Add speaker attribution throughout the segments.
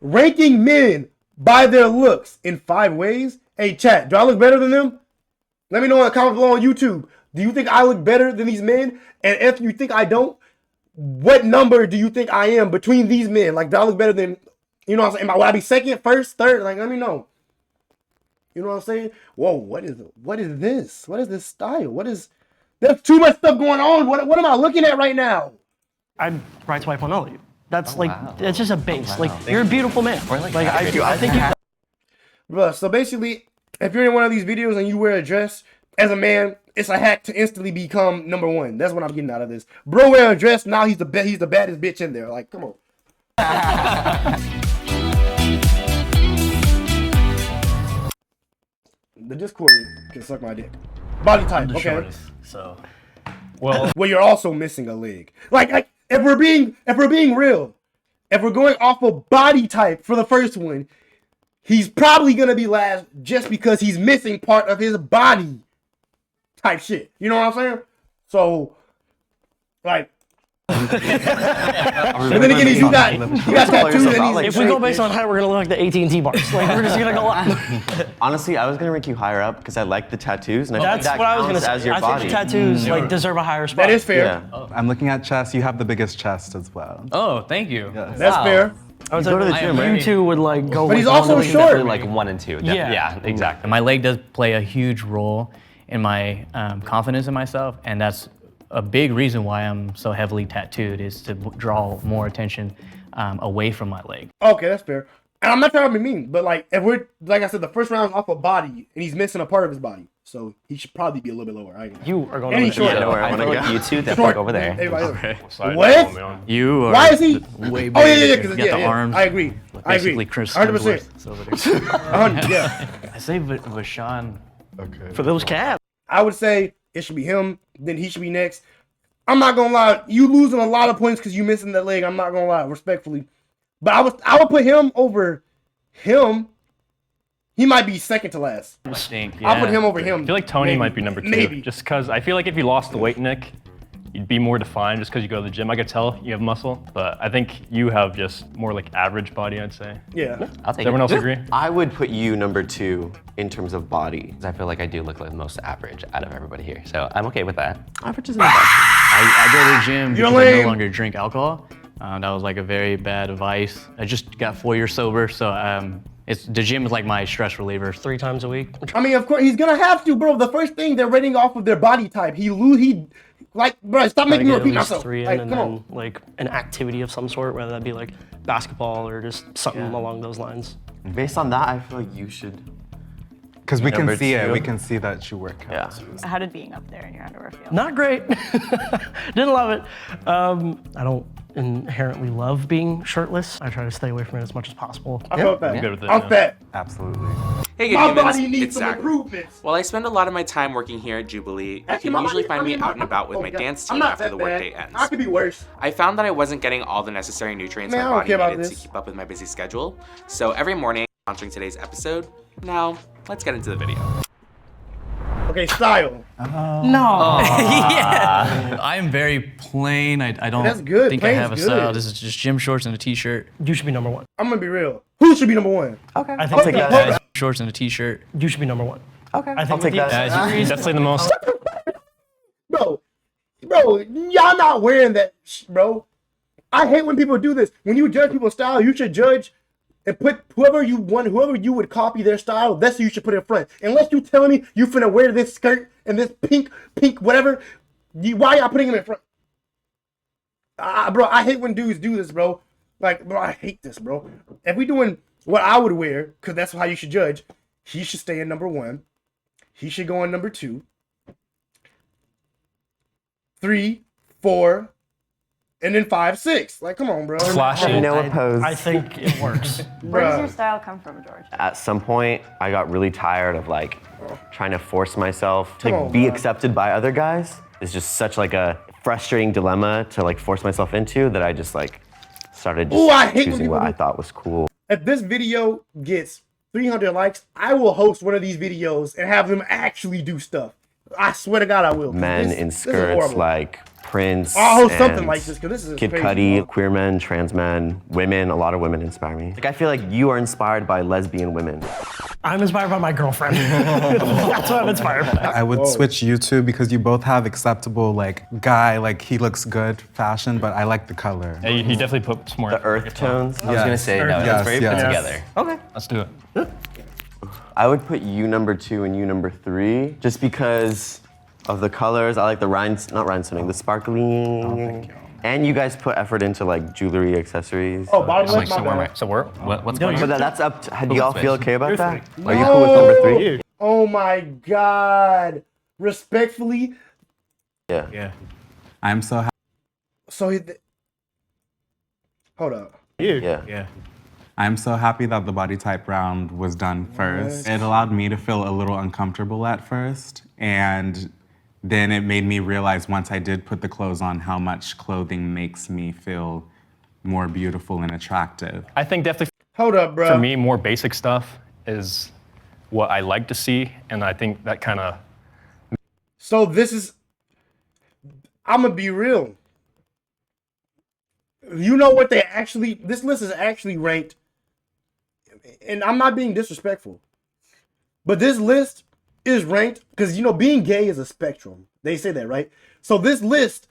Speaker 1: ranking men by their looks in 5 ways. Hey, chat, do I look better than them? Let me know in the comments below on YouTube. Do you think I look better than these men? And if you think I don't, what number do you think I am between these men? Like, do I look better than, you know what I'm saying? Would I be second, first, third? Like, let me know. You know what I'm saying? Whoa, what is this? What is this style? There's too much stuff going on. What am I looking at right now?
Speaker 2: I'd right swipe on all of you. That's it's just a base. Like, you're a beautiful man. I think you.
Speaker 1: Bruh, so basically, if you're in one of these videos and you wear a dress, as a man, it's a hack to instantly become #1. That's what I'm getting out of this. Bro wear a dress, now he's the baddest bitch in there. Like, come on. The Discord can suck my dick. Body type, okay.
Speaker 2: Shortest, so, well,
Speaker 1: you're also missing a leg. Like if we're being real, if we're going off of body type for the first one, he's probably gonna be last just because he's missing part of his body type shit. You know what I'm saying? So, like, and then again, you got tattoos.
Speaker 2: If we go based on height, we're gonna look like the AT&T bars. Like, we're just gonna go up.
Speaker 3: Honestly, I was gonna rank you higher up because I like the tattoos, and I think
Speaker 2: that's what I was gonna say.
Speaker 3: As your
Speaker 2: I
Speaker 3: body.
Speaker 2: think the tattoos like deserve a higher spot.
Speaker 1: That is fair.
Speaker 3: Yeah.
Speaker 4: I'm looking at chest. You have the biggest chest as well.
Speaker 5: Oh, thank you.
Speaker 4: Yes.
Speaker 1: That's fair.
Speaker 2: I was
Speaker 3: go to the gym, right?
Speaker 2: You two would like go.
Speaker 1: But he's
Speaker 2: with
Speaker 1: also
Speaker 2: one of the-
Speaker 1: short.
Speaker 6: Like 1 and 2.
Speaker 2: Yeah.
Speaker 6: Exactly.
Speaker 5: My leg does play a huge role in my confidence in myself, and that's a big reason why I'm so heavily tattooed, is to draw more attention away from my leg.
Speaker 1: Okay, that's fair. And I'm not trying to be mean, but like, if we're, like I said, the first round's off of body, and he's missing a part of his body, so he should probably be a little bit lower.
Speaker 2: You are going
Speaker 1: And he's
Speaker 2: to
Speaker 1: short.
Speaker 3: Yeah,
Speaker 6: I feel like you two definitely go over there.
Speaker 1: Everybody else.
Speaker 5: Okay.
Speaker 1: What?
Speaker 5: You are
Speaker 1: Why is he?
Speaker 5: way bigger.
Speaker 1: Oh yeah,
Speaker 5: You got the arms.
Speaker 1: I agree.
Speaker 5: Basically, Chris
Speaker 1: 100%.
Speaker 5: Hemsworth.
Speaker 1: Yeah.
Speaker 5: I say Vashawn.
Speaker 4: Okay.
Speaker 2: for those calves.
Speaker 1: I would say it should be him. Then he should be next. I'm not gonna lie, you losing a lot of points because you missing that leg. I'm not gonna lie, respectfully, but I would put him over him. He might be second to last.
Speaker 5: I think.
Speaker 1: I'll put him over him.
Speaker 7: I feel like Tony
Speaker 1: Maybe.
Speaker 7: might be number 2.
Speaker 1: Maybe.
Speaker 7: Just because I feel like if you lost the weight, Nick, you'd be more defined just because you go to the gym. I could tell you have muscle, but I think you have just more like average body, I'd say.
Speaker 1: Yeah.
Speaker 6: I'll
Speaker 7: Does
Speaker 6: take
Speaker 7: everyone
Speaker 6: it.
Speaker 7: else agree?
Speaker 3: I would put you number 2 in terms of body.
Speaker 6: I feel like I do look like the most average out of everybody here, so I'm okay with that.
Speaker 3: Average isn't bad.
Speaker 5: I go to the gym
Speaker 1: You're
Speaker 5: because I
Speaker 1: lame.
Speaker 5: no longer drink alcohol. That was like a very bad advice. I just got 4 years sober, so the gym is like my stress reliever.
Speaker 2: 3 times a week.
Speaker 1: I mean, of course he's gonna have to, bro. The first thing they're rating off of their body type. Like, bro, stop making me repeat myself.
Speaker 2: 3 in,
Speaker 1: Like,
Speaker 2: and
Speaker 1: come
Speaker 2: then
Speaker 1: on.
Speaker 2: like an activity of some sort, whether that be like basketball or just something along those lines.
Speaker 3: Based on that, I feel like you should.
Speaker 4: Because we can
Speaker 3: Number
Speaker 4: see it.
Speaker 3: 2.
Speaker 4: We can see that you work out.
Speaker 3: Yeah.
Speaker 8: How did being up there in your underwear feel?
Speaker 2: Not great. Didn't love it. I don't inherently love being shirtless. I try to stay away from it as much as possible.
Speaker 1: I felt that.
Speaker 7: I'm good with it,
Speaker 1: I'm
Speaker 7: yeah.
Speaker 1: fat.
Speaker 4: Absolutely.
Speaker 9: Hey, good
Speaker 1: My
Speaker 9: humans,
Speaker 1: body needs
Speaker 9: it's
Speaker 1: some
Speaker 9: Zach.
Speaker 1: improvements.
Speaker 9: While I spend a lot of my time working here at Jubilee, you
Speaker 1: Actually,
Speaker 9: can
Speaker 1: my
Speaker 9: usually
Speaker 1: body-
Speaker 9: find
Speaker 1: I
Speaker 9: me
Speaker 1: mean,
Speaker 9: out and about with
Speaker 1: oh,
Speaker 9: my
Speaker 1: God.
Speaker 9: dance
Speaker 1: I'm
Speaker 9: team
Speaker 1: not
Speaker 9: after
Speaker 1: that
Speaker 9: the
Speaker 1: bad.
Speaker 9: workday ends.
Speaker 1: I could be worse.
Speaker 9: I found that I wasn't getting all the necessary nutrients
Speaker 1: Man, I
Speaker 9: my
Speaker 1: don't
Speaker 9: body
Speaker 1: care about
Speaker 9: needed to
Speaker 1: this.
Speaker 9: keep up with my busy schedule. So every morning, launching today's episode. Now, let's get into the video.
Speaker 1: Okay, style.
Speaker 2: No.
Speaker 5: Yeah. I am very plain. I don't
Speaker 1: That's good.
Speaker 5: think I
Speaker 1: Plain's
Speaker 5: have a
Speaker 1: good.
Speaker 5: style. This is just gym shorts and a t-shirt.
Speaker 2: You should be number 1.
Speaker 1: I'm gonna be real. Who should be number 1?
Speaker 4: Okay.
Speaker 2: I think
Speaker 4: I'll take that.
Speaker 5: Guys, shorts and a t-shirt.
Speaker 2: you should be number 1.
Speaker 4: Okay.
Speaker 2: I think
Speaker 4: I'll take that.
Speaker 5: Guys,
Speaker 7: Definitely the most.
Speaker 1: Bro, y'all not wearing that, bro. I hate when people do this. When you judge people's style, you should judge and put whoever you would copy their style, that's who you should put in front. Unless you telling me you finna wear this skirt and this pink whatever, why y'all putting him in front? Bro, I hate when dudes do this, bro. Like, bro, I hate this, bro. If we doing what I would wear, because that's how you should judge, he should stay in number 1. He should go in number 2. 3, 4, and then 5, 6. Like, come on, bro.
Speaker 7: Flashy.
Speaker 3: No oppose.
Speaker 2: I think it works.
Speaker 8: Where does
Speaker 1: Bruh.
Speaker 8: your style come from, George?
Speaker 3: At some point, I got really tired of like trying to force myself to
Speaker 1: Come on,
Speaker 3: be
Speaker 1: bro.
Speaker 3: accepted by other guys. It's just such like a frustrating dilemma to like force myself into that I just like started just
Speaker 1: Ooh, I hate when
Speaker 3: choosing
Speaker 1: people
Speaker 3: what
Speaker 1: do-
Speaker 3: I thought was cool.
Speaker 1: If this video gets 300 likes, I will host one of these videos and have them actually do stuff. I swear to God, I will.
Speaker 3: Men
Speaker 1: This-
Speaker 3: in
Speaker 1: this is
Speaker 3: skirts
Speaker 1: horrible.
Speaker 3: like Prince.
Speaker 1: Oh, something
Speaker 3: and
Speaker 1: like this, because this is
Speaker 3: Kid
Speaker 1: crazy,
Speaker 3: Cudi,
Speaker 1: bro.
Speaker 3: queer men, trans men, women. A lot of women inspire me. Like I feel like you are inspired by lesbian women.
Speaker 2: I'm inspired by my girlfriend. That's what I'm inspired by.
Speaker 4: I would switch you two because you both have acceptable like guy, like he looks good fashion, but I like the color.
Speaker 7: Yeah, he definitely put some more
Speaker 3: The earth tones.
Speaker 6: I was gonna say, no,
Speaker 4: Yes,
Speaker 6: it's very
Speaker 4: yes.
Speaker 6: put together.
Speaker 2: Okay.
Speaker 7: Let's do it.
Speaker 3: I would put you number 2 and you number 3, just because of the colors. I like the not rhinestoning, the sparkling.
Speaker 4: Oh, thank you.
Speaker 3: And you guys put effort into like jewelry, accessories.
Speaker 1: Oh, bottom left, my bad.
Speaker 7: So what's going
Speaker 3: But
Speaker 7: on?
Speaker 3: that's up to, do y'all feel okay about that?
Speaker 2: three.
Speaker 3: Are you cool with number 3?
Speaker 1: Oh my God. Respectfully,
Speaker 3: Yeah.
Speaker 4: I'm so happy.
Speaker 1: so hold up.
Speaker 3: Yeah.
Speaker 4: I'm so happy that the body type round was done first. It allowed me to feel a little uncomfortable at first, and then it made me realize once I did put the clothes on how much clothing makes me feel more beautiful and attractive.
Speaker 7: I think definitely
Speaker 1: Hold up, bro.
Speaker 7: for me, more basic stuff is what I like to see, and I think that kind of
Speaker 1: So this is, I'm gonna be real. You know what they actually, this list is actually ranked, and I'm not being disrespectful, but this list is ranked because, you know, being gay is a spectrum. They say that, right? So this list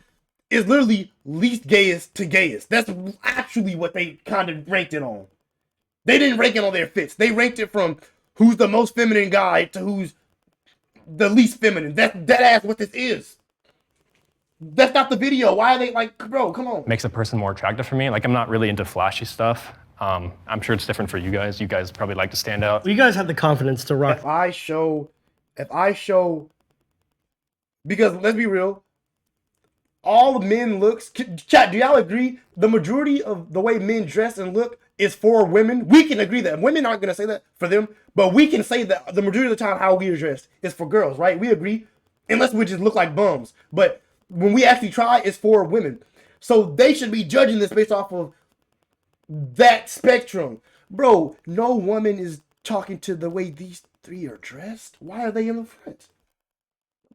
Speaker 1: is literally least gayest to gayest. That's actually what they kind of ranked it on. They didn't rank it on their fits. They ranked it from who's the most feminine guy to who's the least feminine. That's dead ass what this is. That's not the video. Why are they like, bro, come on.
Speaker 7: makes a person more attractive for me. Like I'm not really into flashy stuff. I'm sure it's different for you guys. You guys probably like to stand out.
Speaker 2: You guys have the confidence to rock.
Speaker 1: If I show, because let's be real, all men looks, chat, do y'all agree? The majority of the way men dress and look is for women. We can agree that. Women aren't going to say that for them, but we can say that the majority of the time how we are dressed is for girls, right? We agree, unless we just look like bums. But when we actually try, it's for women. So they should be judging this based off of that spectrum. Bro, no woman is talking to the way these three are dressed. Why are they in the front?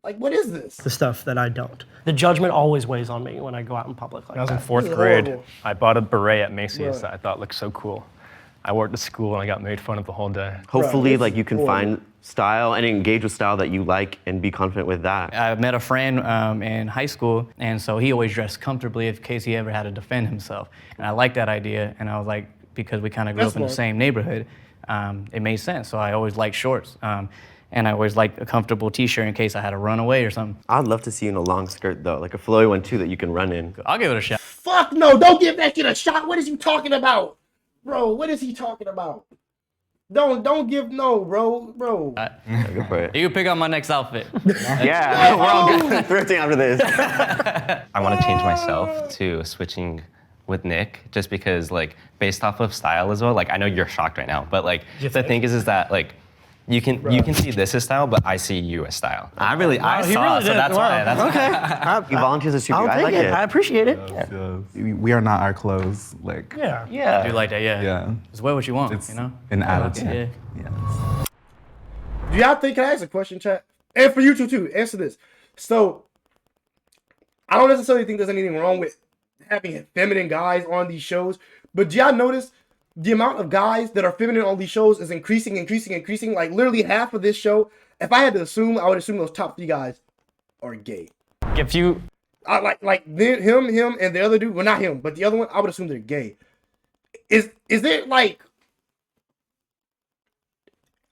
Speaker 1: Like, what is this?
Speaker 2: The stuff that I don't. The judgment always weighs on me when I go out in public like
Speaker 7: I was in
Speaker 2: that.
Speaker 7: 4th
Speaker 1: This is
Speaker 7: grade.
Speaker 1: horrible.
Speaker 7: I bought a beret at Macy's
Speaker 1: Right.
Speaker 7: that I thought looked so cool. I wore it to school and I got made fun of the whole day.
Speaker 3: Hopefully,
Speaker 1: this
Speaker 3: like
Speaker 1: is
Speaker 3: you can
Speaker 1: horrible.
Speaker 3: find style and engage with style that you like and be confident with that.
Speaker 5: I met a friend in high school, and so he always dressed comfortably in case he ever had to defend himself. And I liked that idea, and I was like, because we kind of grew
Speaker 1: That's
Speaker 5: up in the
Speaker 1: smart.
Speaker 5: same neighborhood, it made sense. So I always liked shorts, and I always liked a comfortable t-shirt in case I had to run away or something.
Speaker 3: I'd love to see you in a long skirt though, like a flowy one too that you can run in.
Speaker 5: I'll give it a shot.
Speaker 1: Fuck no, don't give that shit a shot. What is you talking about? Bro, what is he talking about? Don't give no, bro.
Speaker 3: Yeah, go for it.
Speaker 5: You can pick out my next outfit.
Speaker 3: Yeah, we're all good. Thrifting after this.
Speaker 6: I want to change myself to switching with Nick, just because, like, based off of style as well. Like, I know you're shocked right now, but like, the thing is that like, you can see this as style, but I see you as style. I
Speaker 2: he
Speaker 6: saw,
Speaker 2: really
Speaker 6: so
Speaker 2: did.
Speaker 6: that's why.
Speaker 2: Wow.
Speaker 6: That's
Speaker 2: Okay.
Speaker 3: You volunteers are super.
Speaker 2: I'll
Speaker 3: I
Speaker 2: take
Speaker 3: like
Speaker 2: it.
Speaker 3: it.
Speaker 2: I appreciate it.
Speaker 4: Yes. We are not our clothes. Like,
Speaker 2: Yeah.
Speaker 3: Yeah.
Speaker 5: I do like that, yeah.
Speaker 4: yeah.
Speaker 5: Just wear what you want,
Speaker 4: It's
Speaker 5: you know?
Speaker 4: an
Speaker 5: I like it,
Speaker 4: attitude.
Speaker 5: yeah.
Speaker 4: Yes.
Speaker 1: Do y'all think, can I ask a question, chat? And for you two too, answer this. So, I don't necessarily think there's anything wrong with having feminine guys on these shows, but do y'all notice the amount of guys that are feminine on these shows is increasing. Like literally half of this show, if I had to assume, I would assume those top 3 guys are gay.
Speaker 7: If you
Speaker 1: I him, and the other dude. Well, not him, but the other one. I would assume they're gay. Is there like,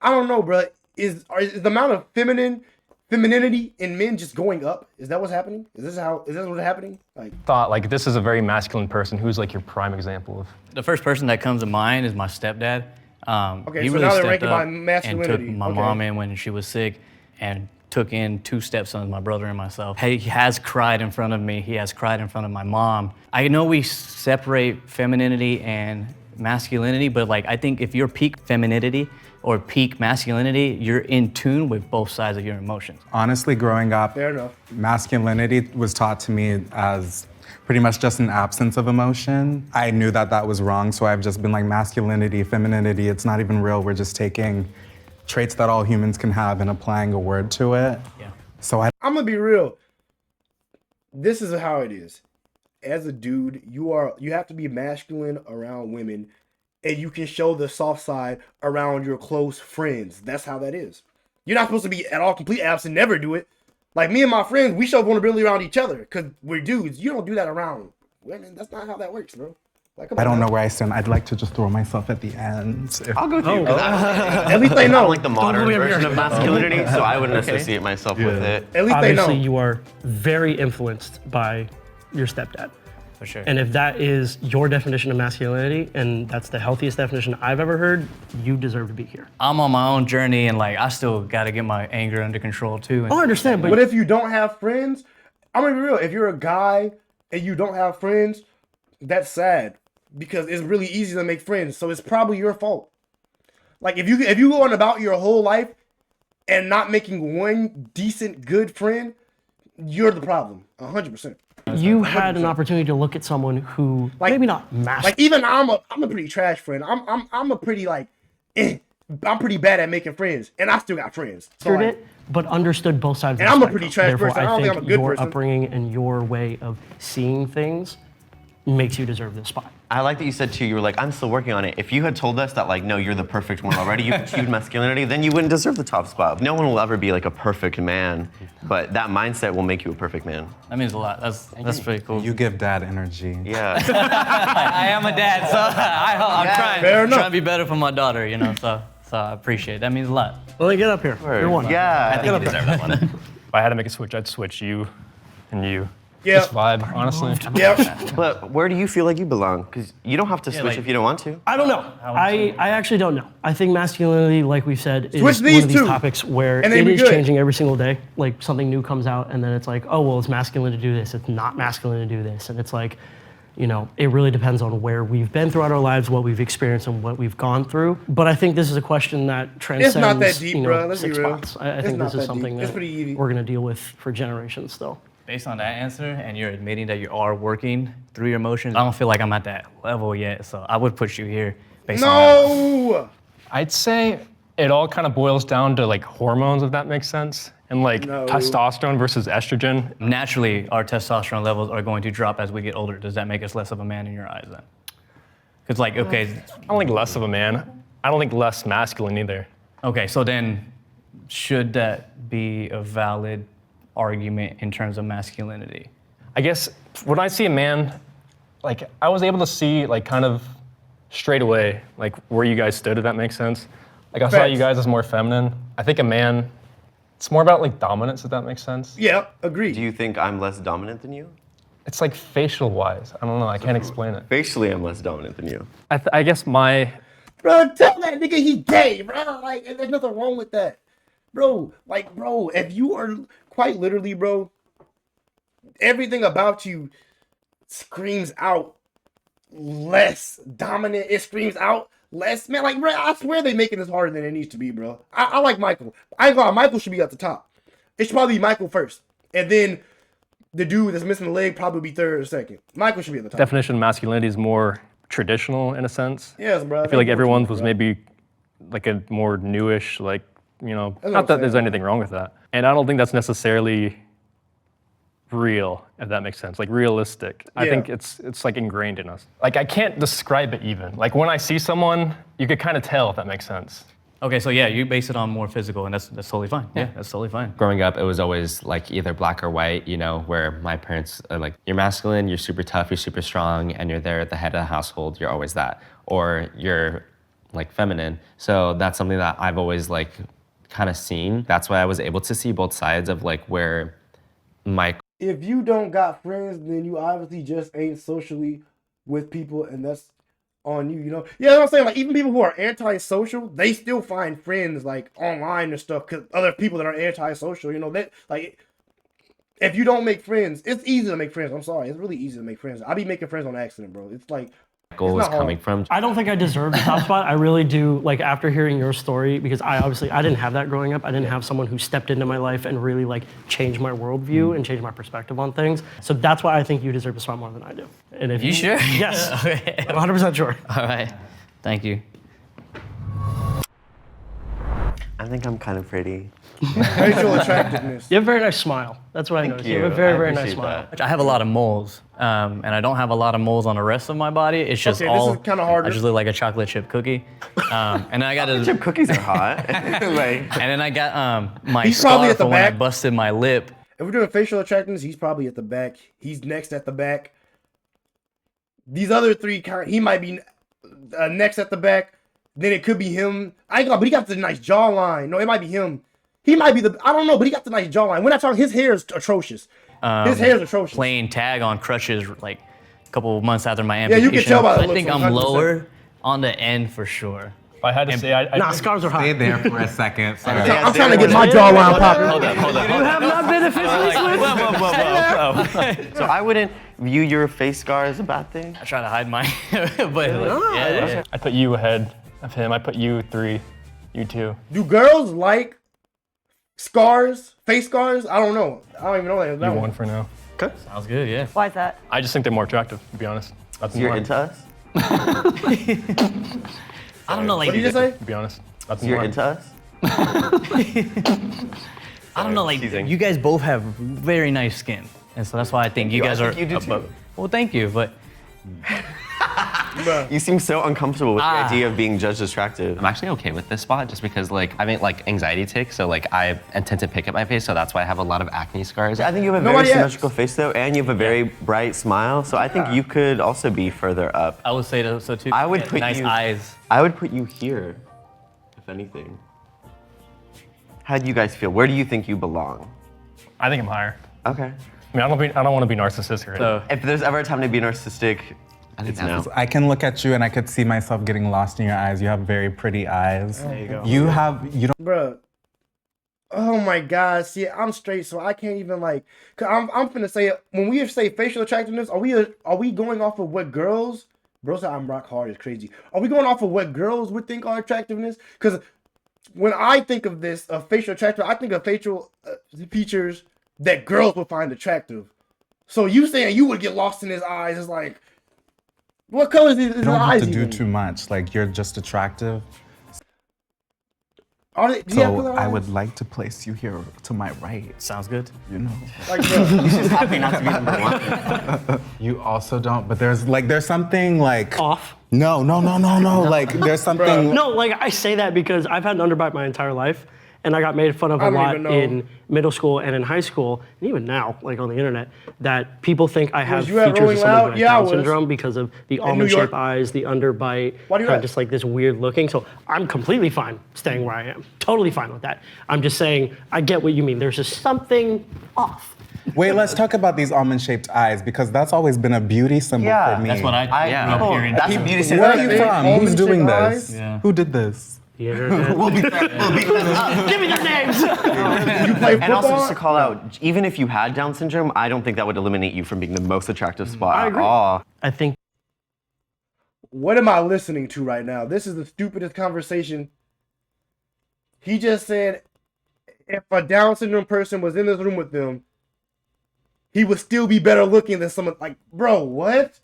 Speaker 1: I don't know, bro. Is the amount of femininity in men just going up? Is that what's happening? Is this what's happening? Like,
Speaker 7: thought like this is a very masculine person, who's like your prime example of
Speaker 5: The first person that comes to mind is my stepdad.
Speaker 1: Okay,
Speaker 5: He
Speaker 1: so
Speaker 5: really
Speaker 1: now they're
Speaker 5: stepped
Speaker 1: ranking by
Speaker 5: up and
Speaker 1: masculinity.
Speaker 5: took my
Speaker 1: Okay.
Speaker 5: mom in when she was sick and took in 2 stepsons, my brother and myself. He has cried in front of me. He has cried in front of my mom. I know we separate femininity and masculinity, but like I think if you're peak femininity or peak masculinity, you're in tune with both sides of your emotions.
Speaker 4: Honestly, growing up,
Speaker 1: Fair enough.
Speaker 4: masculinity was taught to me as pretty much just an absence of emotion. I knew that that was wrong, so I've just been like, masculinity, femininity, it's not even real. We're just taking traits that all humans can have and applying a word to it.
Speaker 5: Yeah.
Speaker 4: So I
Speaker 1: I'm gonna be real. this is how it is. As a dude, you have to be masculine around women, and you can show the soft side around your close friends. That's how that is. You're not supposed to be at all complete absent, never do it. Like me and my friends, we show vulnerability around each other because we're dudes. You don't do that around women. That's not how that works, bro. Like,
Speaker 4: I don't know where I stand. I'd like to just throw myself at the end.
Speaker 3: I'll go with you.
Speaker 1: At least they know.
Speaker 3: I'm like the modern version of masculinity, so I wouldn't associate myself with it.
Speaker 1: At least they know.
Speaker 2: Obviously, you are very influenced by your stepdad.
Speaker 5: For sure.
Speaker 2: And if that is your definition of masculinity, and that's the healthiest definition I've ever heard, you deserve to be here.
Speaker 5: I'm on my own journey, and like I still got to get my anger under control too. And
Speaker 2: I understand, but
Speaker 1: But if you don't have friends, I'm gonna be real. If you're a guy and you don't have friends, that's sad because it's really easy to make friends. So it's probably your fault. Like if you go on about your whole life and not making one decent, good friend, you're the problem. 100%.
Speaker 2: you had an opportunity to look at someone who maybe not master.
Speaker 1: Like even I'm a pretty trash friend. I'm a pretty I'm pretty bad at making friends, and I still got friends. So
Speaker 2: it, but understood both sides.
Speaker 1: And
Speaker 2: of
Speaker 1: I'm
Speaker 2: the
Speaker 1: a pretty
Speaker 2: spectrum.
Speaker 1: trash person. I don't
Speaker 2: Therefore,
Speaker 1: think I'm a good
Speaker 2: your
Speaker 1: person.
Speaker 2: upbringing and your way of seeing things makes you deserve this spot.
Speaker 3: I like that you said too, you were like, I'm still working on it. If you had told us that like, no, you're the perfect one already, you've achieved masculinity, then you wouldn't deserve the top spot. No one will ever be like a perfect man, but that mindset will make you a perfect man.
Speaker 5: That means a lot. That's pretty cool.
Speaker 4: You give dad energy.
Speaker 3: Yeah.
Speaker 5: I am a dad, so I'm trying to be better for my daughter, you know, so I appreciate it. That means a lot.
Speaker 2: Well, then get up here.
Speaker 3: Word.
Speaker 2: You're one.
Speaker 3: Yeah.
Speaker 6: I think you deserve that one.
Speaker 7: If I had to make a switch, I'd switch you and you.
Speaker 1: Yeah.
Speaker 7: Just vibe, honestly.
Speaker 1: Yeah.
Speaker 3: But where do you feel like you belong? Because you don't have to switch
Speaker 5: like-
Speaker 3: if you don't want to.
Speaker 2: I don't know. I actually don't know. I think masculinity, like we've said, is
Speaker 1: Switch
Speaker 2: one
Speaker 1: these
Speaker 2: of these
Speaker 1: two,
Speaker 2: topics where
Speaker 1: and
Speaker 2: it
Speaker 1: then we
Speaker 2: is
Speaker 1: good.
Speaker 2: changing every single day. Like something new comes out and then it's like, oh, well, it's masculine to do this. It's not masculine to do this. And it's like, you know, it really depends on where we've been throughout our lives, what we've experienced and what we've gone through. But I think this is a question that transcends,
Speaker 1: It's not that deep,
Speaker 2: you know,
Speaker 1: bro. Let's be
Speaker 2: 6
Speaker 1: real.
Speaker 2: spots. I
Speaker 1: It's
Speaker 2: think
Speaker 1: not
Speaker 2: this is
Speaker 1: that
Speaker 2: something
Speaker 1: deep. It's
Speaker 2: that
Speaker 1: pretty easy.
Speaker 2: we're gonna deal with for generations still.
Speaker 5: Based on that answer, and you're admitting that you are working through your emotions, I don't feel like I'm at that level yet, so I would put you here based on that.
Speaker 1: No.
Speaker 7: I'd say it all kind of boils down to like hormones, if that makes sense, and like
Speaker 1: No.
Speaker 7: testosterone versus estrogen.
Speaker 5: Naturally, our testosterone levels are going to drop as we get older. Does that make us less of a man in your eyes then? Because like, okay,
Speaker 7: I don't think less of a man. I don't think less masculine either.
Speaker 5: okay, so then should that be a valid argument in terms of masculinity?
Speaker 7: I guess when I see a man, like I was able to see like kind of straight away like where you guys stood, if that makes sense. Like I saw
Speaker 1: Facts.
Speaker 7: you guys as more feminine. I think a man, it's more about like dominance, if that makes sense.
Speaker 1: Yeah. Agreed.
Speaker 3: Do you think I'm less dominant than you?
Speaker 7: It's like facial wise. I don't know. I can't explain it.
Speaker 3: Facially, I'm less dominant than you.
Speaker 7: I guess my
Speaker 1: Bro, tell that nigga he gay, bro. Like, there's nothing wrong with that. Bro, if you are quite literally, bro, everything about you screams out less dominant. It screams out less, man. Like, bro, I swear they making this harder than it needs to be, bro. I like Michael. I ain't gonna lie, Michael should be at the top. It should probably be Michael first. And then the dude that's missing the leg probably be third or second. Michael should be at the top.
Speaker 7: definition of masculinity is more traditional in a sense.
Speaker 1: Yes, bro.
Speaker 7: I feel like everyone's was maybe like a more newish, like, you know,
Speaker 1: what
Speaker 7: not
Speaker 1: I'm
Speaker 7: that there's
Speaker 1: saying.
Speaker 7: anything wrong with that. And I don't think that's necessarily real, if that makes sense, like realistic. I
Speaker 1: Yeah.
Speaker 7: think it's like ingrained in us. Like I can't describe it even. Like when I see someone, you could kind of tell, if that makes sense.
Speaker 5: Okay, so yeah, you base it on more physical, and that's totally fine. Yeah, that's totally fine.
Speaker 6: Growing up, it was always like either black or white, you know, where my parents are like, you're masculine, you're super tough, you're super strong, and you're there at the head of the household, you're always that. Or you're like feminine. So that's something that I've always like kind of seen. That's why I was able to see both sides of like where my
Speaker 1: If you don't got friends, then you obviously just ain't socially with people, and that's on you, you know? Yeah, what I'm saying, like, even people who are antisocial, they still find friends, like, online and stuff, because other people that are antisocial, you know, that, like, if you don't make friends, it's easy to make friends. I'm sorry, it's really easy to make friends. I be making friends on accident, bro. It's like,
Speaker 6: goal
Speaker 1: It's
Speaker 6: was
Speaker 1: not hard.
Speaker 6: coming from.
Speaker 2: I don't think I deserve the top spot. I really do. Like after hearing your story, because I didn't have that growing up. I didn't have someone who stepped into my life and really like changed my worldview and changed my perspective on things. So that's why I think you deserve a spot more than I do. And if
Speaker 5: You sure?
Speaker 2: Yes,
Speaker 5: Okay.
Speaker 2: I'm 100% sure.
Speaker 5: All right, thank you.
Speaker 3: I think I'm kind of pretty.
Speaker 1: Facial attractiveness.
Speaker 2: You have a very nice smile. That's what I noticed. You have a
Speaker 3: you.
Speaker 2: very,
Speaker 3: I
Speaker 2: very nice
Speaker 3: appreciate
Speaker 2: smile.
Speaker 3: that.
Speaker 5: I have a lot of moles, and I don't have a lot of moles on the rest of my body. It's just
Speaker 1: Okay, this
Speaker 5: all.
Speaker 1: is kinda harder.
Speaker 5: I just look like a chocolate chip cookie, and then I got
Speaker 3: Chip cookies are hot.
Speaker 5: and then I got my
Speaker 1: He's probably
Speaker 5: scar
Speaker 1: at the
Speaker 5: for when I
Speaker 1: back.
Speaker 5: busted my lip.
Speaker 1: If we're doing facial attractiveness, he's probably at the back. He's next at the back. These other three, he might be next at the back. Then it could be him. I ain't gonna, but he got the nice jawline. No, it might be him. He might be I don't know, but he got the nice jawline. When I talk, his hair is atrocious. His hair is atrocious.
Speaker 5: Playing tag on crutches like a couple of months after my
Speaker 1: Yeah,
Speaker 5: amputation.
Speaker 1: you can tell by the
Speaker 5: I
Speaker 1: looks,
Speaker 5: think I'm
Speaker 1: 100%.
Speaker 5: lower on the end for sure.
Speaker 7: If I had to say,
Speaker 2: Nah, scars are hot.
Speaker 4: Stay there for a second.
Speaker 1: I'm trying to get my jawline popping.
Speaker 5: Hold up.
Speaker 2: You have not been officially switched.
Speaker 3: So I wouldn't view your face scar as a bad thing.
Speaker 5: I try to hide mine, but yeah.
Speaker 7: I put you ahead of him. I put you 3, you 2.
Speaker 1: Do girls like scars, face scars? I don't know. I don't even know that.
Speaker 7: You 1 for now.
Speaker 5: Sounds good. Yeah.
Speaker 8: Why is that?
Speaker 7: I just think they're more attractive, to be honest. That's
Speaker 3: You're
Speaker 7: more,
Speaker 3: into us?
Speaker 5: I don't know, like
Speaker 1: What did you just say?
Speaker 7: to be honest. That's
Speaker 3: You're
Speaker 7: more.
Speaker 3: into us?
Speaker 5: I don't know, like
Speaker 3: Teasing.
Speaker 5: you guys both have very nice skin, and so that's why I think you
Speaker 3: you. I
Speaker 5: guys
Speaker 3: think
Speaker 5: are
Speaker 3: you do
Speaker 5: above.
Speaker 3: too.
Speaker 5: Well, thank you, but
Speaker 3: You seem so uncomfortable with the idea of being judged attractive.
Speaker 6: I'm actually okay with this spot just because like I mean like anxiety tics, so like I tend to pick at my face, so that's why I have a lot of acne scars.
Speaker 3: I think you have a very
Speaker 1: Nobody
Speaker 3: symmetrical face though, and you have a very bright smile. So I think you could also be further up.
Speaker 5: I would say so too.
Speaker 3: I would
Speaker 5: Yeah,
Speaker 3: put
Speaker 5: nice
Speaker 3: you-
Speaker 5: eyes.
Speaker 3: I would put you here, if anything. How do you guys feel? Where do you think you belong?
Speaker 7: I think I'm higher.
Speaker 3: Okay.
Speaker 7: I mean, I don't want to be narcissistic. Right?
Speaker 5: So
Speaker 3: If there's ever a time to be narcissistic, it's now.
Speaker 4: I can look at you and I could see myself getting lost in your eyes. You have very pretty eyes. There
Speaker 2: you go.
Speaker 4: You don't
Speaker 1: Bruh. Oh my God. See, I'm straight, so I can't even like. Cause I'm finna say when we say facial attractiveness, are we going off of what girls? Bro said I'm rock hard is crazy. Are we going off of what girls would think are attractiveness? Because when I think of this, of facial attractiveness, I think of facial features that girls would find attractive. So you saying you would get lost in his eyes is like, what color is his
Speaker 4: don't
Speaker 1: eyes?
Speaker 4: have to do
Speaker 1: even?
Speaker 4: too much. Like you're just attractive.
Speaker 1: Are they, do you have
Speaker 4: So
Speaker 1: color
Speaker 4: I
Speaker 1: eyes?
Speaker 4: would like to place you here to my right.
Speaker 5: sounds good.
Speaker 4: You know.
Speaker 1: Like, bro,
Speaker 3: Happy not to be number one.
Speaker 4: You also don't, but there's something like
Speaker 2: Off.
Speaker 4: no. Like there's something.
Speaker 2: No, like I say that because I've had an underbite my entire life, and I got made fun of
Speaker 1: I
Speaker 2: a
Speaker 1: don't
Speaker 2: lot
Speaker 1: even know.
Speaker 2: in middle school and in high school, and even now, like on the internet, that people think I have
Speaker 1: you at
Speaker 2: features
Speaker 1: Rolling
Speaker 2: of someone
Speaker 1: Loud?
Speaker 2: who has
Speaker 1: Yeah, I
Speaker 2: Down
Speaker 1: was.
Speaker 2: syndrome because of the
Speaker 1: York.
Speaker 2: almond-shaped eyes, the underbite,
Speaker 1: Why do you
Speaker 2: kind of
Speaker 1: at?
Speaker 2: just like this weird looking. So I'm completely fine staying where I am. Totally fine with that. I'm just saying I get what you mean. There's just something off.
Speaker 4: Wait, let's talk about these almond-shaped eyes because that's always been a beauty symbol
Speaker 3: Yeah,
Speaker 4: for me.
Speaker 5: That's what I yeah.
Speaker 3: people,
Speaker 5: up here in-
Speaker 3: that's a beauty standard.
Speaker 4: Where are you
Speaker 1: Big
Speaker 4: from? Who's
Speaker 1: almond-shaped
Speaker 4: doing this?
Speaker 1: eyes?
Speaker 5: Yeah.
Speaker 4: Who did this?
Speaker 2: The internet.
Speaker 3: We'll beat that up.
Speaker 2: Give me the names.
Speaker 1: you play
Speaker 3: And also
Speaker 1: football?
Speaker 3: just to call out, even if you had Down syndrome, I don't think that would eliminate you from being the most attractive spot
Speaker 2: I
Speaker 3: at
Speaker 2: agree.
Speaker 3: all.
Speaker 2: I think
Speaker 1: What am I listening to right now? This is the stupidest conversation. He just said if a Down syndrome person was in this room with them, he would still be better looking than someone like, bro, what?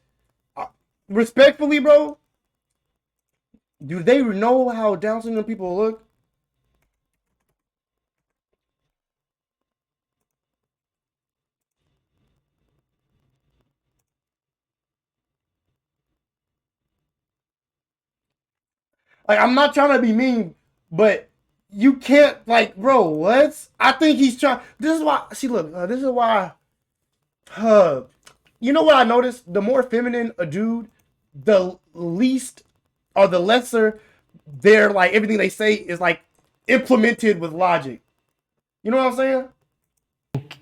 Speaker 1: Respectfully, bro, do they know how Down syndrome people look? Like, I'm not trying to be mean, but you can't, like, bro, what? I think he's trying. This is why, see, look, this is why, you know what I noticed? The more feminine a dude, the least or the lesser their, like, everything they say is, like, implemented with logic. You know what I'm saying?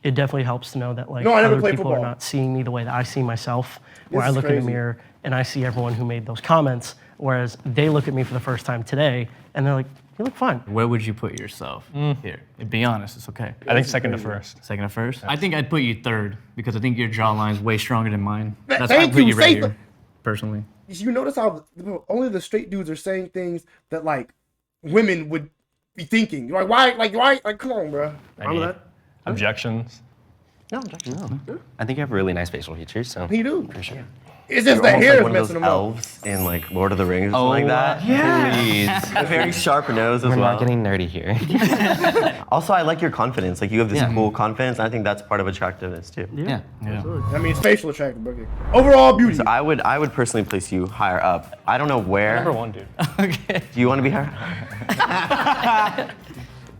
Speaker 2: it definitely helps to know that like
Speaker 1: No, I never
Speaker 2: other
Speaker 1: played
Speaker 2: people
Speaker 1: football.
Speaker 2: are not seeing me the way that I see myself. Where
Speaker 1: This
Speaker 2: I
Speaker 1: is
Speaker 2: look in the
Speaker 1: crazy.
Speaker 2: mirror and I see everyone who made those comments, whereas they look at me for the first time today and they're like, "You look fine."
Speaker 5: Where would you put yourself here? Be honest, it's okay.
Speaker 7: I think second to first.
Speaker 5: Second or first? I think I'd put you third because I think your jawline's way stronger than mine. That's why
Speaker 1: Thank
Speaker 5: I put
Speaker 1: you,
Speaker 5: you right
Speaker 1: say
Speaker 5: here, personally.
Speaker 1: You notice how only the straight dudes are saying things that like women would be thinking. Like why? Like come on, bro.
Speaker 7: Any objections?
Speaker 2: No, objection.
Speaker 6: I think you have really nice facial features, so
Speaker 1: He do.
Speaker 6: for sure.
Speaker 1: It's just
Speaker 3: You're
Speaker 1: the
Speaker 3: almost
Speaker 1: hair
Speaker 3: like
Speaker 1: is
Speaker 3: one of
Speaker 1: messing
Speaker 3: those
Speaker 1: them up.
Speaker 3: elves in like Lord of the Rings or something like that.
Speaker 6: Please.
Speaker 3: A very sharp nose as
Speaker 6: We're
Speaker 3: well.
Speaker 6: not getting nerdy here.
Speaker 3: Also, I like your confidence. Like you have this
Speaker 6: Yeah.
Speaker 3: cool confidence. And I think that's part of attractiveness too.
Speaker 6: Yeah.
Speaker 1: I mean, it's facial attractive. Okay. Overall beauty.
Speaker 3: So I would personally place you higher up. I don't know where.
Speaker 7: Number one, dude.
Speaker 3: Do you want to be higher?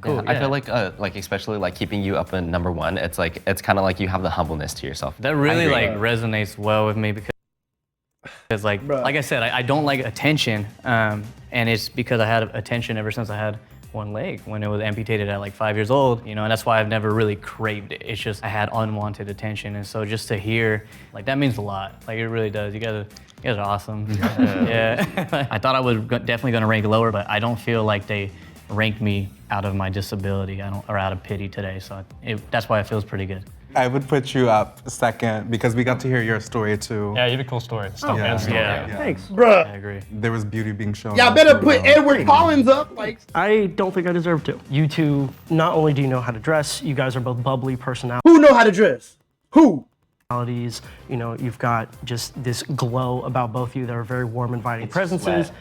Speaker 6: Cool, I feel like especially like keeping you up in number one, it's kind of like you have the humbleness to yourself.
Speaker 5: That really
Speaker 6: I agree.
Speaker 5: like resonates well with me because like
Speaker 1: Bruh.
Speaker 5: I said, I don't like attention, and it's because I had attention ever since I had one leg when it was amputated at like 5 years old, you know, and that's why I've never really craved it. It's just I had unwanted attention, and so just to hear like that means a lot. Like it really does. You guys are awesome. Yeah. I thought I was definitely gonna rank lower, but I don't feel like they ranked me out of my disability. Or out of pity today. So that's why it feels pretty good.
Speaker 4: I would put you up second because we got to hear your story too.
Speaker 7: Yeah, you have a cool story. Stuff
Speaker 4: Yeah.
Speaker 7: and story.
Speaker 5: Yeah.
Speaker 2: Thanks.
Speaker 5: I
Speaker 1: Bruh.
Speaker 5: agree.
Speaker 4: There was beauty being shown.
Speaker 1: Y'all better put Edward Collins up. Like,
Speaker 2: I don't think I deserve to. You two, not only do you know how to dress, you guys are both bubbly personalities.
Speaker 1: who know how to dress? Who?
Speaker 2: You know, you've got just this glow about both of you that are very warm, inviting presences.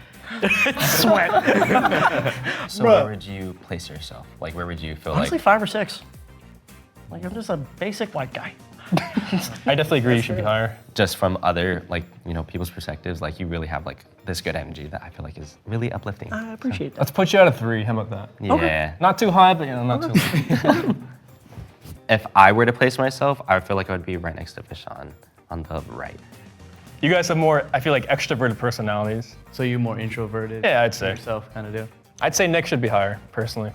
Speaker 2: Sweat.
Speaker 6: So where would you place yourself? Like where would you feel
Speaker 2: Honestly,
Speaker 6: like?
Speaker 2: 5 or 6. Like I'm just a basic white guy.
Speaker 7: I definitely agree you should be higher.
Speaker 6: Just from other people's perspectives, like you really have like this good energy that I feel like is really uplifting.
Speaker 2: I appreciate that.
Speaker 7: Let's put you out of 3. How about that?
Speaker 6: Yeah.
Speaker 7: Not too high, but not too low.
Speaker 6: If I were to place myself, I would feel like I would be right next to Vishan on the right.
Speaker 7: You guys have more, I feel like, extroverted personalities.
Speaker 5: So you're more introverted.
Speaker 7: Yeah, I'd say.
Speaker 5: Yourself kind of deal.
Speaker 7: I'd say Nick should be higher, personally.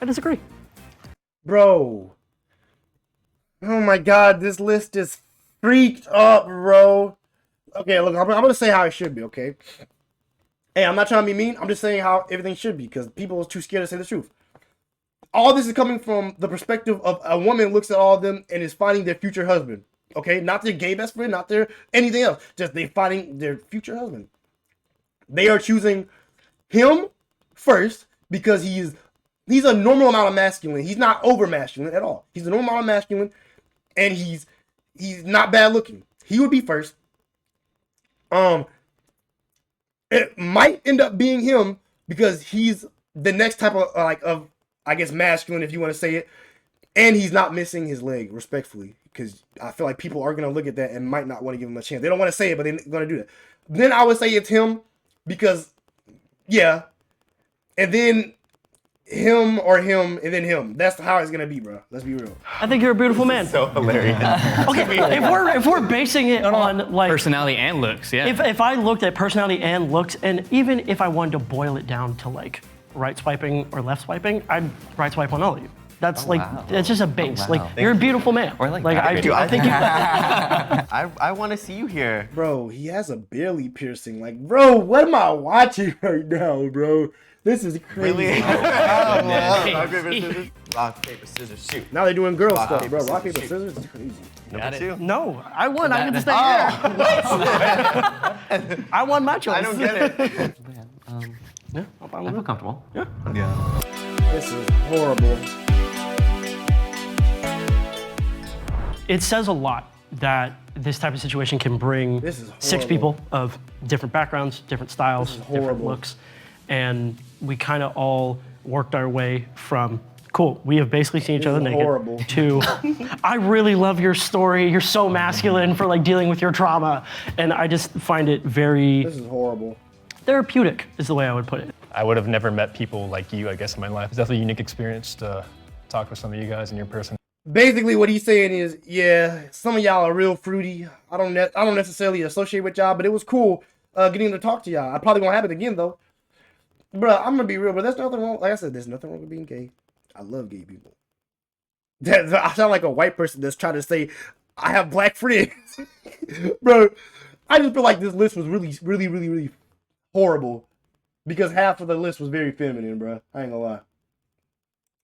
Speaker 2: I disagree.
Speaker 1: Bro. Oh my God, this list is freaked up, bro. Okay, look, I'm gonna say how it should be, okay? Hey, I'm not trying to be mean. I'm just saying how everything should be because people are too scared to say the truth. All this is coming from the perspective of a woman looks at all of them and is finding their future husband. Okay, not their gay best friend, not their anything else. Just they finding their future husband. They are choosing him first because he's a normal amount of masculine. He's not over masculine at all. He's a normal amount of masculine, and he's not bad looking. He would be first. It might end up being him because he's the next type of I guess masculine, if you want to say it, and he's not missing his leg, respectfully, because I feel like people are gonna look at that and might not want to give him a chance. They don't want to say it, but they're gonna do that. Then I would say it's him because, yeah, and then him or him and then him. That's how it's gonna be, bro. Let's be real.
Speaker 2: I think you're a beautiful man.
Speaker 3: So hilarious.
Speaker 2: Okay, if we're basing it on like
Speaker 5: Personality and looks, yeah.
Speaker 2: if I looked at personality and looks, and even if I wanted to boil it down to like right swiping or left swiping, I'd right swipe on all of you. That's that's just a base.
Speaker 6: wow.
Speaker 2: Like you're a beautiful man.
Speaker 6: Or like
Speaker 2: I think you.
Speaker 3: I want to see you here.
Speaker 1: Bro, he has a belly piercing. Like, bro, what am I watching right now, bro? This is crazy.
Speaker 3: Really? Rock, paper, scissors. Rock, paper, scissors, shoot.
Speaker 1: Now they're doing girl
Speaker 3: Rock,
Speaker 1: stuff,
Speaker 3: paper,
Speaker 1: bro. Rock,
Speaker 3: scissors,
Speaker 1: paper,
Speaker 3: shoot.
Speaker 1: scissors is crazy.
Speaker 3: Number 2.
Speaker 2: No, I won. I get to stay here. I won my choice.
Speaker 3: I don't get it.
Speaker 2: Yeah, I'm fine
Speaker 6: I
Speaker 2: with
Speaker 6: feel
Speaker 2: it.
Speaker 6: comfortable.
Speaker 4: Yeah.
Speaker 1: This is horrible.
Speaker 2: It says a lot that this type of situation can bring
Speaker 1: This is
Speaker 2: 6
Speaker 1: horrible.
Speaker 2: people of different backgrounds, different styles,
Speaker 1: This is
Speaker 2: different
Speaker 1: horrible.
Speaker 2: looks, and we kind of all worked our way from cool. We have basically seen each
Speaker 1: This
Speaker 2: other
Speaker 1: is
Speaker 2: naked.
Speaker 1: horrible.
Speaker 2: To I really love your story. You're so masculine for like dealing with your trauma, and I just find it very
Speaker 1: This is horrible.
Speaker 2: therapeutic. Is the way I would put it.
Speaker 7: I would have never met people like you, I guess, in my life. It's definitely a unique experience to talk with some of you guys and your person.
Speaker 1: Basically, what he's saying is, yeah, some of y'all are real fruity. I don't necessarily associate with y'all, but it was cool getting to talk to y'all. I probably won't have it again though. Bruh, I'm gonna be real, but there's nothing wrong. Like I said, there's nothing wrong with being gay. I love gay people. I sound like a white person that's trying to say I have black friends, bro. I just feel like this list was really horrible because half of the list was very feminine, bro. I ain't gonna lie.